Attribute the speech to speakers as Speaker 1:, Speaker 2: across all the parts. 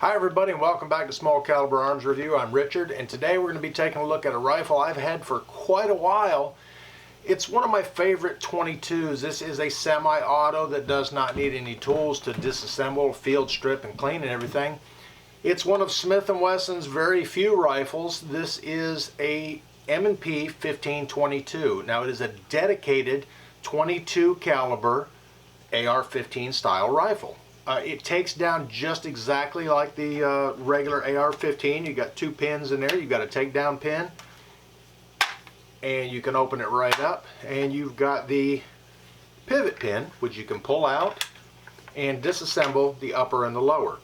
Speaker 1: Hi everybody and welcome back to Small Caliber Arms Review. I'm Richard and today we're going to be taking a look at a rifle I've had for quite a while. It's one of my favorite 22s. This is a semi-auto that does not need any tools to disassemble, field strip and clean and everything. It's one of Smith & Wesson's very few rifles. This is a M&P 1522. Now it is a dedicated 22 caliber AR-15 style rifle. It takes down just exactly like the regular AR-15. You got two pins in there. You've got a takedown pin, and you can open it right up. And you've got the pivot pin, which you can pull out and disassemble the upper and the lower.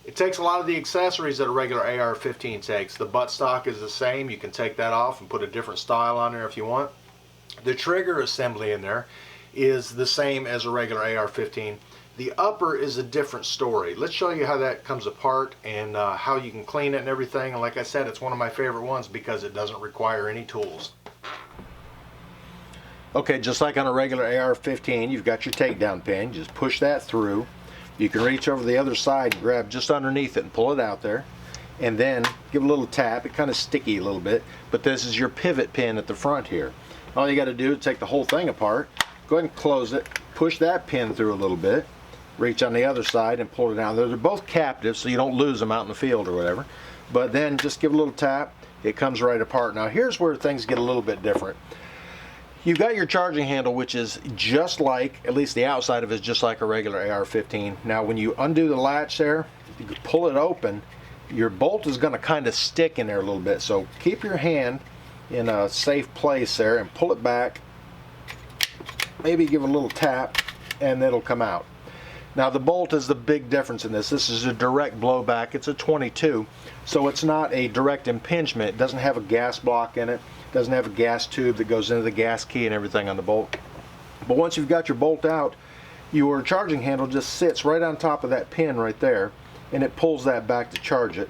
Speaker 1: It takes a lot of the accessories that a regular AR-15 takes. The buttstock is the same. You can take that off and put a different style on there if you want. The trigger assembly in there is the same as a regular AR-15. The upper is a different story. Let's show you how that comes apart and how you can clean it and everything. And like I said, it's one of my favorite ones because it doesn't require any tools. Okay, just like on a regular AR-15, you've got your takedown pin. Just push that through. You can reach over the other side and grab just underneath it and pull it out there. And then give it a little tap. It's kind of sticky a little bit, but this is your pivot pin at the front here. All you got to do is take the whole thing apart. Go ahead and close it. Push that pin through a little bit. Reach on the other side and pull it down. They're both captive, so you don't lose them out in the field or whatever. But then just give a little tap. It comes right apart. Now here's where things get a little bit different. You've got your charging handle, which is just like, at least the outside of it is just like a regular AR-15. Now when you undo the latch there, you can pull it open, your bolt is going to kind of stick in there a little bit. So keep your hand in a safe place there and pull it back. Maybe give it a little tap and it'll come out. Now the bolt is the big difference in this. This is a direct blowback. It's a 22, so it's not a direct impingement. It doesn't have a gas block in it. It doesn't have a gas tube that goes into the gas key and everything on the bolt. But once you've got your bolt out, your charging handle just sits right on top of that pin right there, and it pulls that back to charge it.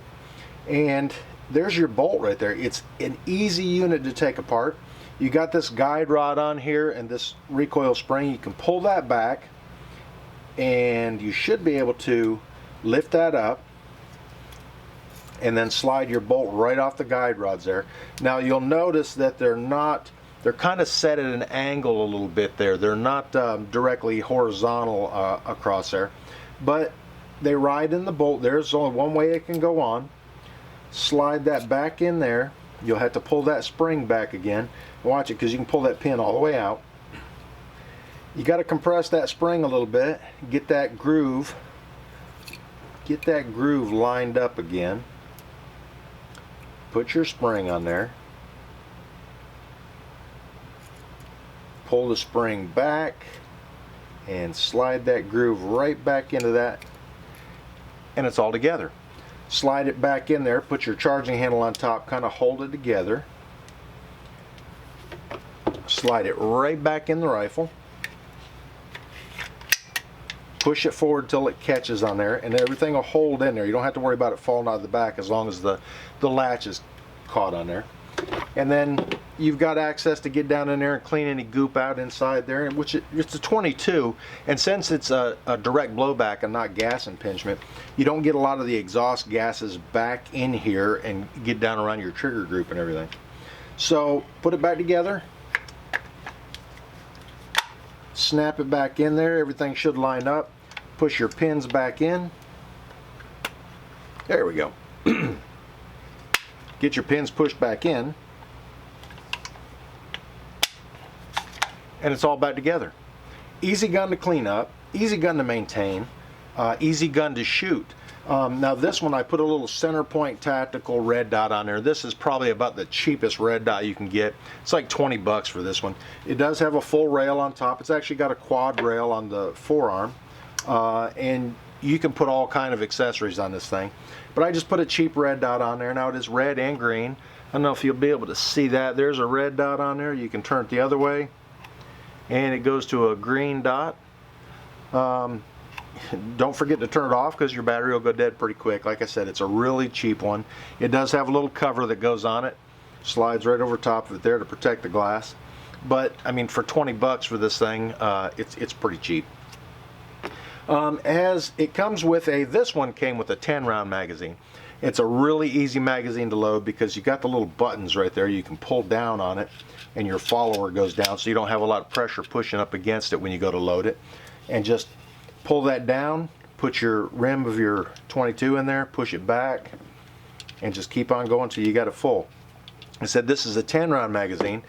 Speaker 1: And there's your bolt right there. It's an easy unit to take apart. You got this guide rod on here and this recoil spring. You can pull that back, and you should be able to lift that up and then slide your bolt right off the guide rods there. Now you'll notice that they're kind of set at an angle a little bit there. They're not directly horizontal across there, but they ride in the bolt. There's only one way it can go on. Slide that back in there. You'll have to pull that spring back again. Watch it, because you can pull that pin all the way out. You got to compress that spring a little bit, get that groove lined up again. Put your spring on there. Pull the spring back and slide that groove right back into that, and it's all together. Slide it back in there, put your charging handle on top, kind of hold it together. Slide it right back in the rifle. Push it forward till it catches on there, and everything will hold in there. You don't have to worry about it falling out of the back as long as the latch is caught on there. And then you've got access to get down in there and clean any goop out inside there, which it's a 22, and since it's a direct blowback and not gas impingement, you don't get a lot of the exhaust gases back in here and get down around your trigger group and everything. So put it back together. Snap it back in there. Everything should line up. Push your pins back in. There we go. Get your pins pushed back in, and it's all back together. Easy gun to clean up, easy gun to maintain, easy gun to shoot. Now this one, I put a little center point tactical red dot on there. This is probably about the cheapest red dot you can get. It's like 20 bucks for this one. It does have a full rail on top. It's actually got a quad rail on the forearm, and you can put all kind of accessories on this thing. But I just put a cheap red dot on there. Now it is red and green. I don't know if you'll be able to see that. There's a red dot on there. You can turn it the other way, and it goes to a green dot. Don't forget to turn it off because your battery will go dead pretty quick. Like I said, it's a really cheap one. It does have a little cover that goes on it. Slides right over top of it there to protect the glass. But I mean, for 20 bucks for this thing, it's pretty cheap. As it comes with this one came with a 10 round magazine. It's a really easy magazine to load because you got the little buttons right there. You can pull down on it and your follower goes down, so you don't have a lot of pressure pushing up against it when you go to load it. And just pull that down, put your rim of your 22 in there, push it back, and just keep on going until you got it full. I said this is a 10 round magazine.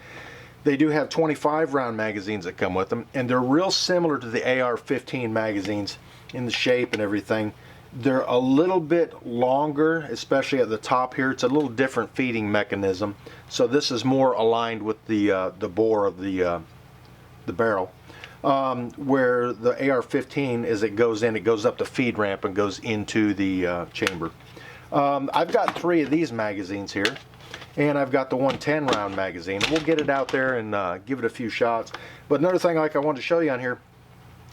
Speaker 1: They do have 25 round magazines that come with them, and they're real similar to the AR-15 magazines in the shape and everything. They're a little bit longer, especially at the top here. It's a little different feeding mechanism, so this is more aligned with the bore of the barrel. Where the AR-15, as it goes in, it goes up the feed ramp and goes into the chamber. I've got 3 of these magazines here, and I've got the 110 round magazine. We'll get it out there and give it a few shots. But another thing like I wanted to show you on here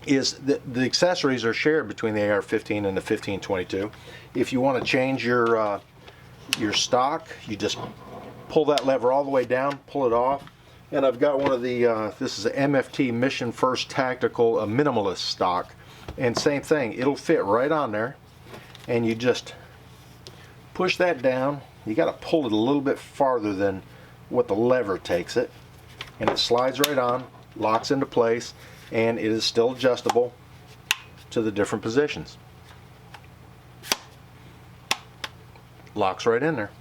Speaker 1: is that the accessories are shared between the AR-15 and the 1522. If you want to change your stock, you just pull that lever all the way down, pull it off. And I've got one of the, this is an MFT Mission First Tactical, a minimalist stock. And same thing, it'll fit right on there. And you just push that down. You got to pull it a little bit farther than what the lever takes it. And it slides right on, locks into place, and it is still adjustable to the different positions. Locks right in there.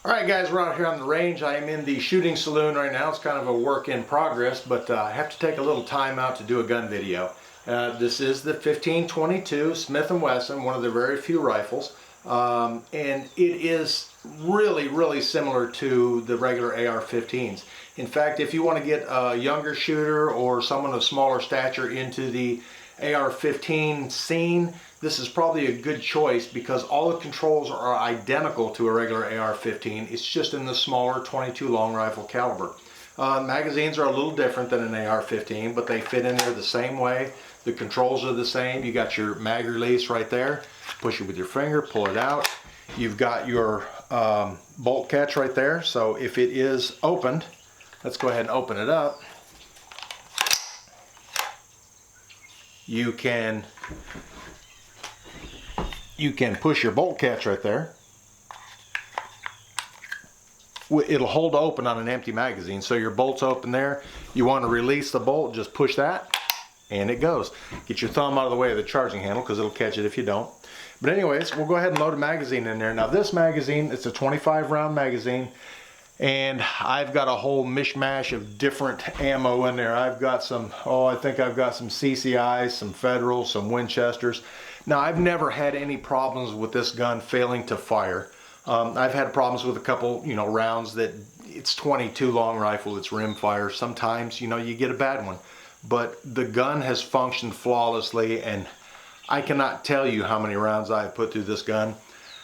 Speaker 1: Alright guys, we're out here on the range. I am in the shooting saloon right now. It's kind of a work in progress, but I have to take a little time out to do a gun video. This is the 1522 Smith & Wesson, one of the very few rifles. And it is really similar to the regular AR-15s. In fact, if you want to get a younger shooter or someone of smaller stature into the AR-15 scene, this is probably a good choice because all the controls are identical to a regular AR-15. It's just in the smaller 22 long rifle caliber. Magazines are a little different than an AR-15, but they fit in there the same way. The controls are the same. You got your mag release right there. Push it with your finger, pull it out. You've got your bolt catch right there. So if it is opened, let's go ahead and open it up. You can push your bolt catch right there. It'll hold open on an empty magazine, so your bolt's open there. You want to release the bolt, just push that and it goes. Get your thumb out of the way of the charging handle because it'll catch it if you don't. But anyways, we'll go ahead and load a magazine in there. Now this magazine, it's a 25 round magazine, and I've got a whole mishmash of different ammo in there. I've got some, I think I've got some CCIs, some Federals, some Winchesters. Now I've never had any problems with this gun failing to fire. I've had problems with a couple, rounds that it's 22 long rifle, it's rim fire. Sometimes, you get a bad one. But the gun has functioned flawlessly, and I cannot tell you how many rounds I've put through this gun.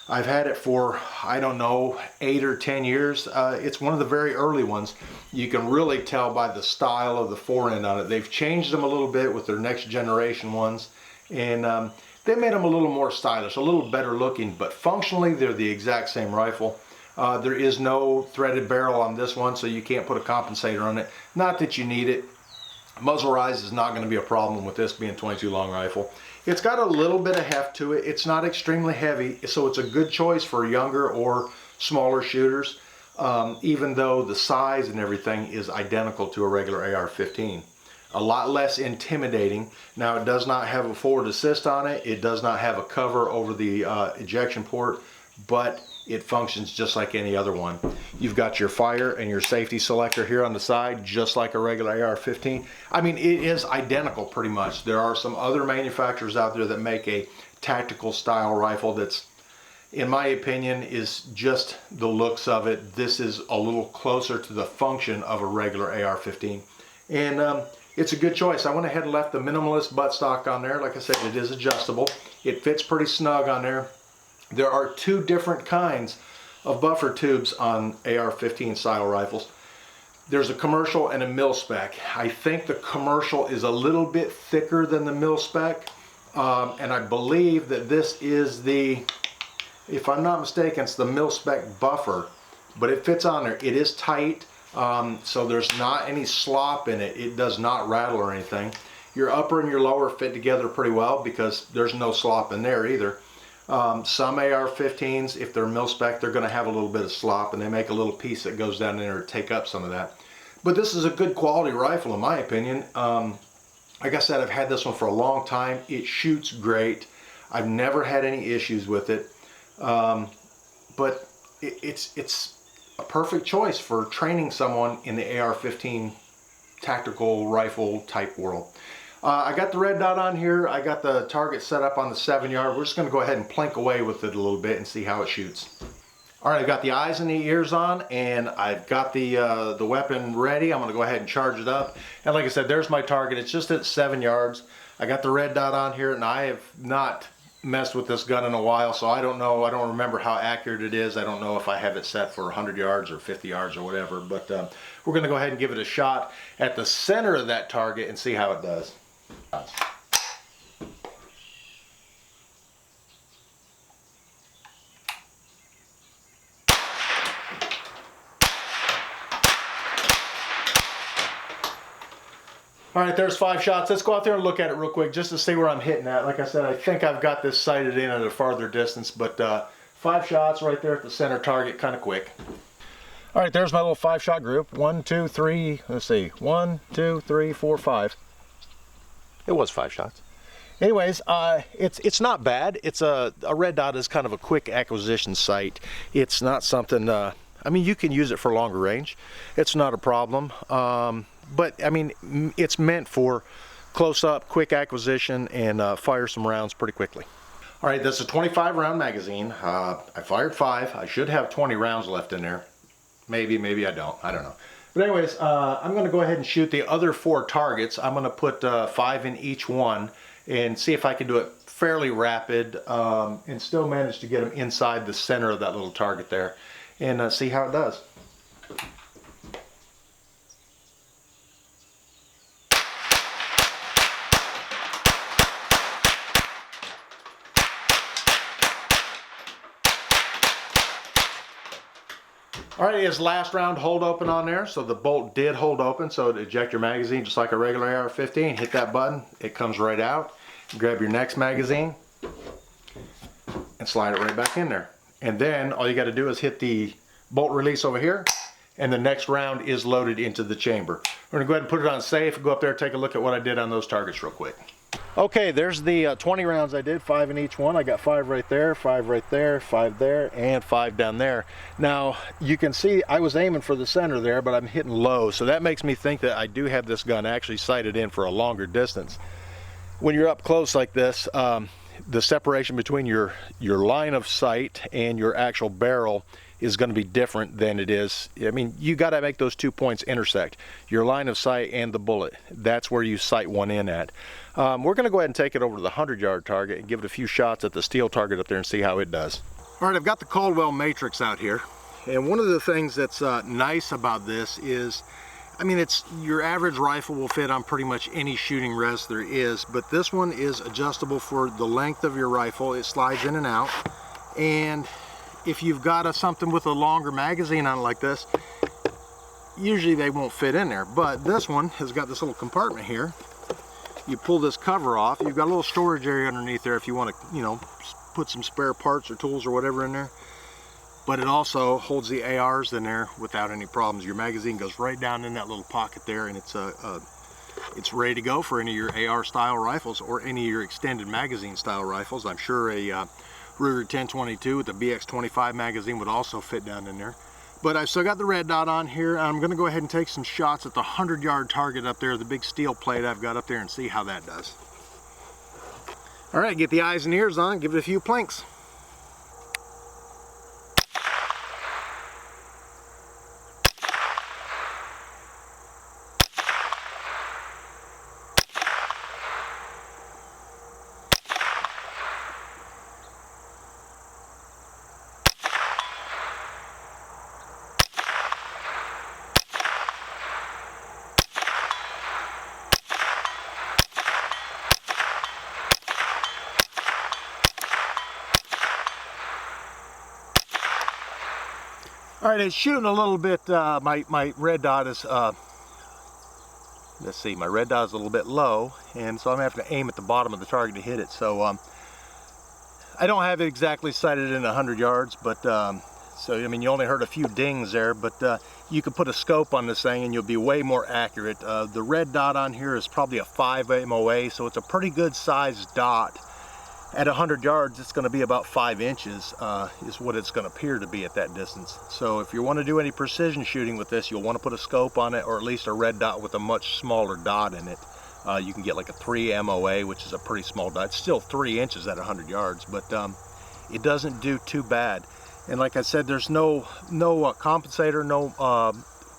Speaker 1: I've had it for, I don't know, 8 or 10 years. It's one of the very early ones. You can really tell by the style of the forend on it. They've changed them a little bit with their next generation ones, and they made them a little more stylish, a little better looking, but functionally they're the exact same rifle. There is no threaded barrel on this one, so you can't put a compensator on it. Not that you need it. Muzzle rise is not going to be a problem with this being 22 long rifle. It's got a little bit of heft to it. It's not extremely heavy, so it's a good choice for younger or smaller shooters, even though the size and everything is identical to a regular AR-15. A lot less intimidating. Now it does not have a forward assist on it. It does not have a cover over the ejection port, but it functions just like any other one. You've got your fire and your safety selector here on the side, just like a regular AR-15. I mean, it is identical pretty much. There are some other manufacturers out there that make a tactical style rifle that's, in my opinion, is just the looks of it. This is a little closer to the function of a regular AR-15. And it's a good choice. I went ahead and left the minimalist buttstock on there. Like I said, it is adjustable. It fits pretty snug on there. There are 2 different kinds of buffer tubes on AR-15 style rifles. There's a commercial and a mil spec. I think the commercial is a little bit thicker than the mil spec, and I believe that this is the, if I'm not mistaken, it's the mil spec buffer, but it fits on there. It is tight, so there's not any slop in it. It does not rattle or anything. your upper and your lower fit together pretty well because there's no slop in there either. Some AR-15s, if they're mil-spec, they're going to have a little bit of slop, and they make a little piece that goes down in there to take up some of that. But this is a good quality rifle in my opinion. Like I said, I've had this one for a long time. It shoots great. I've never had any issues with it. But it's a perfect choice for training someone in the AR-15 tactical rifle type world. I got the red dot on here. I got the target set up on the 7-yard. We're just going to go ahead and plink away with it a little bit and see how it shoots. All right, I've got the eyes and the ears on, and I've got the weapon ready. I'm going to go ahead and charge it up. And like I said, there's my target. It's just at 7 yards. I got the red dot on here, and I have not messed with this gun in a while, so I don't know. I don't remember how accurate it is. I don't know if I have it set for 100 yards or 50 yards or whatever, but we're going to go ahead and give it a shot at the center of that target and see how it does. All right, there's 5 shots. Let's go out there and look at it real quick just to see where I'm hitting at. Like I said, I think I've got this sighted in at a farther distance, but 5 shots right there at the center target, kind of quick. All right, there's my little 5-shot group. 1, 2, 3, let's see, 1, 2, 3, 4, 5. It was 5 shots. Anyways, it's not bad. It's a red dot is kind of a quick acquisition sight. It's not something, I mean, you can use it for longer range. It's not a problem. But I mean, it's meant for close-up, quick acquisition, and fire some rounds pretty quickly. All right, this is a 25-round magazine. I fired 5. I should have 20 rounds left in there. Maybe I don't. I don't know. But anyways, I'm going to go ahead and shoot the other 4 targets. I'm going to put 5 in each one and see if I can do it fairly rapid and still manage to get them inside the center of that little target there and see how it does. All right, his last round hold open on there, so the bolt did hold open, so to eject your magazine just like a regular AR-15, hit that button, it comes right out. Grab your next magazine and slide it right back in there. And then all you got to do is hit the bolt release over here, and the next round is loaded into the chamber. We're gonna go ahead and put it on safe, go up there, take a look at what I did on those targets real quick. Okay, there's the 20 rounds I did, 5 in each one. I got 5 right there, 5 right there, 5 there, and 5 down there. Now, you can see I was aiming for the center there, but I'm hitting low, so that makes me think that I do have this gun actually sighted in for a longer distance. When you're up close like this, the separation between your line of sight and your actual barrel is going to be different than it is. I mean, you got to make those 2 points intersect. Your line of sight and the bullet. That's where you sight one in at. We're going to go ahead and take it over to the 100-yard target and give it a few shots at the steel target up there and see how it does. All right, I've got the Caldwell Matrix out here. And one of the things that's nice about this is, I mean, it's your average rifle will fit on pretty much any shooting rest there is, but this one is adjustable for the length of your rifle. It slides in and out. And if you've got something with a longer magazine on it like this, usually they won't fit in there. But this one has got this little compartment here. You pull this cover off, you've got a little storage area underneath there if you want to, you know, put some spare parts or tools or whatever in there. But it also holds the ARs in there without any problems. Your magazine goes right down in that little pocket there, and it's ready to go for any of your AR style rifles or any of your extended magazine style rifles. I'm sure a Ruger 1022 with the BX25 magazine would also fit down in there. But I've still got the red dot on here. I'm going to go ahead and take some shots at the 100-yard target up there, the big steel plate I've got up there, and see how that does. All right, get the eyes and ears on, give it a few plinks. All right, it's shooting a little bit, my red dot is let's see, my red dot is a little bit low, and so I'm having to aim at the bottom of the target to hit it. So I don't have it exactly sighted in 100 yards, but so I mean, you only heard a few dings there, but you could put a scope on this thing and you'll be way more accurate. The red dot on here is probably a 5 MOA, so it's a pretty good sized dot. At 100 yards, it's going to be about 5 inches is what it's going to appear to be at that distance. So if you want to do any precision shooting with this, you'll want to put a scope on it, or at least a red dot with a much smaller dot in it. You can get like a 3 MOA, which is a pretty small dot. It's still 3 inches at 100 yards, but it doesn't do too bad. And like I said, there's no compensator, no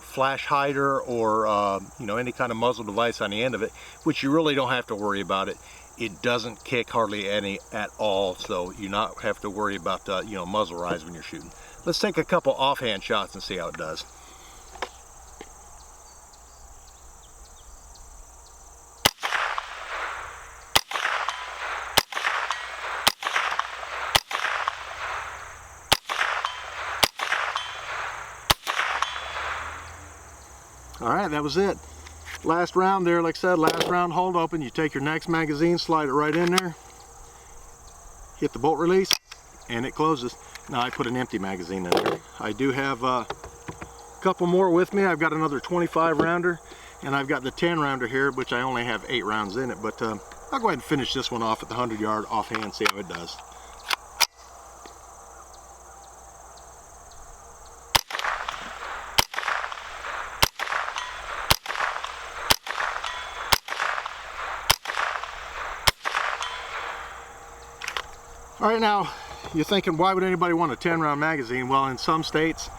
Speaker 1: flash hider, or you know, any kind of muzzle device on the end of it, which you really don't have to worry about it. It doesn't kick hardly any at all, so you not have to worry about you know, muzzle rise when you're shooting. Let's take a couple offhand shots and see how it does. All right, that was it. Last round there, like I said, last round hold open. You take your next magazine, slide it right in there, hit the bolt release, and it closes. Now I put an empty magazine in there. I do have a couple more with me. I've got another 25 rounder, and I've got the 10 rounder here, which I only have 8 rounds in it, but I'll go ahead and finish this one off at the 100 yard offhand, see how it does. All right, now you're thinking, why would anybody want a 10 round magazine? Well, in some states,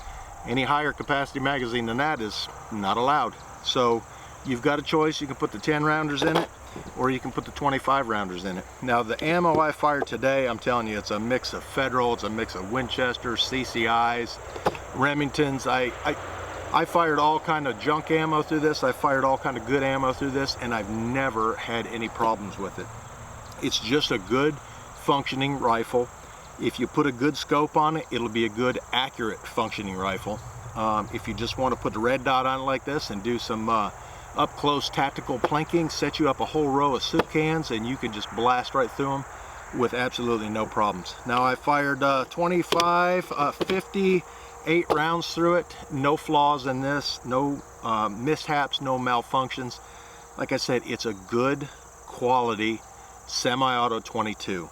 Speaker 1: any higher capacity magazine than that is not allowed. So you've got a choice. You can put the 10 rounders in it, or you can put the 25 rounders in it. Now the ammo I fired today, I'm telling you, it's a mix of Federal, it's a mix of Winchester, CCIs, Remingtons. I fired all kind of junk ammo through this. I fired all kind of good ammo through this, and I've never had any problems with it. It's just a good functioning rifle. If you put a good scope on it, it'll be a good accurate functioning rifle. If you just want to put the red dot on it like this and do some up close tactical plinking, set you up a whole row of soup cans and you can just blast right through them with absolutely no problems. Now I fired 58 rounds through it, no flaws in this, no mishaps, no malfunctions. Like I said, it's a good quality semi-auto 22.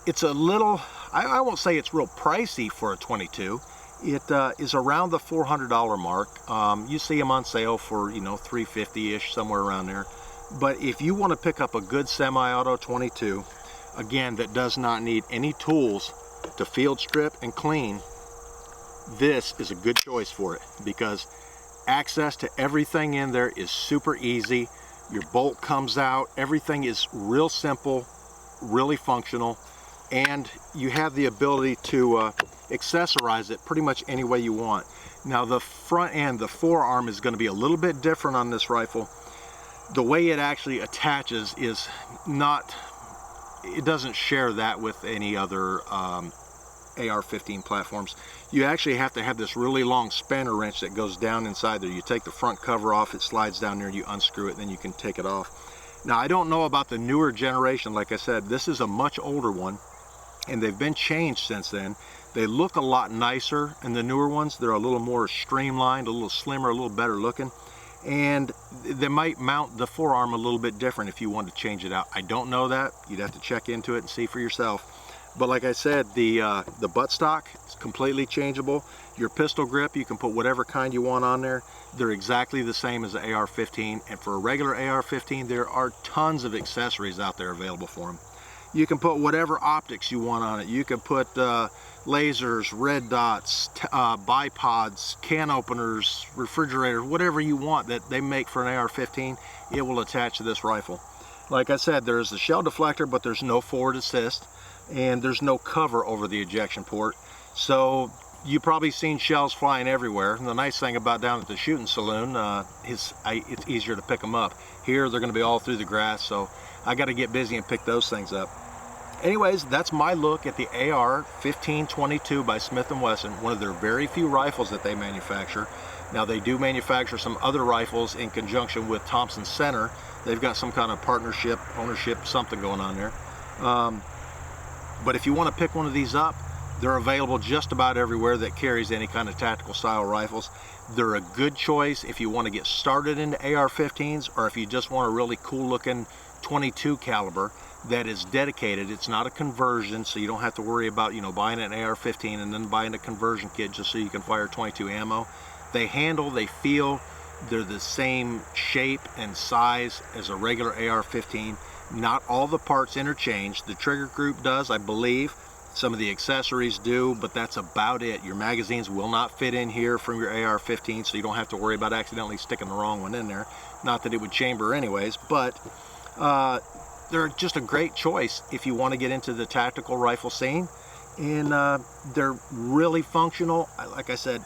Speaker 1: It's a little, I won't say it's real pricey for a 22. It is around the $400 mark. You see them on sale for, you know, $350-ish, somewhere around there. But if you want to pick up a good semi-auto 22, again, that does not need any tools to field strip and clean, this is a good choice for it, because access to everything in there is super easy. Your bolt comes out, everything is real simple, really functional, and you have the ability to accessorize it pretty much any way you want. Now the front end, the forearm, is going to be a little bit different on this rifle. The way it actually attaches is not, it doesn't share that with any other AR-15 platforms. You actually have to have this really long spanner wrench that goes down inside there. You take the front cover off, it slides down there, and you unscrew it, and then you can take it off. Now I don't know about the newer generation. Like I said, this is a much older one, and they've been changed since then. They look a lot nicer in the newer ones. They're a little more streamlined, a little slimmer, a little better looking, and they might mount the forearm a little bit different if you want to change it out. I don't know that. You'd have to check into it and see for yourself. But like I said, the buttstock is completely changeable. Your pistol grip, you can put whatever kind you want on there. They're exactly the same as the AR-15, and for a regular AR-15, there are tons of accessories out there available for them. You can put whatever optics you want on it. You can put lasers, red dots, bipods, can openers, refrigerators, whatever you want that they make for an AR-15, it will attach to this rifle. Like I said, there's the shell deflector, but there's no forward assist, and there's no cover over the ejection port. So you've probably seen shells flying everywhere. And the nice thing about down at the shooting saloon is it's easier to pick them up. Here they're going to be all through the grass, so I got to get busy and pick those things up. Anyways, that's my look at the AR-1522 by Smith & Wesson, one of their very few rifles that they manufacture. Now they do manufacture some other rifles in conjunction with Thompson Center. They've got some kind of partnership, ownership, something going on there. But if you want to pick one of these up, they're available just about everywhere that carries any kind of tactical style rifles. They're a good choice if you want to get started into AR-15s, or if you just want a really cool looking 22 caliber that is dedicated. It's not a conversion, so you don't have to worry about, you know, buying an AR-15 and then buying a conversion kit just so you can fire 22 ammo. They handle, they feel, they're the same shape and size as a regular AR-15. Not all the parts interchange. The trigger group does, I believe. Some of the accessories do, but that's about it. Your magazines will not fit in here from your AR-15, so you don't have to worry about accidentally sticking the wrong one in there. Not that it would chamber anyways, but they're just a great choice if you want to get into the tactical rifle scene. And they're really functional. Like I said,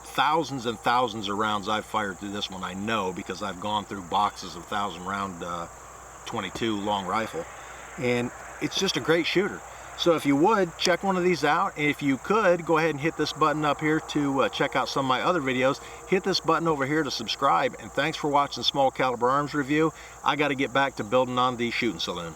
Speaker 1: thousands and thousands of rounds I've fired through this one, I know, because I've gone through boxes of 1,000-round 22 long rifle, and it's just a great shooter. So if you would, check one of these out. And if you could, go ahead and hit this button up here to check out some of my other videos. Hit this button over here to subscribe, and thanks for watching Small Caliber Arms Review. I got to get back to building on the shooting saloon.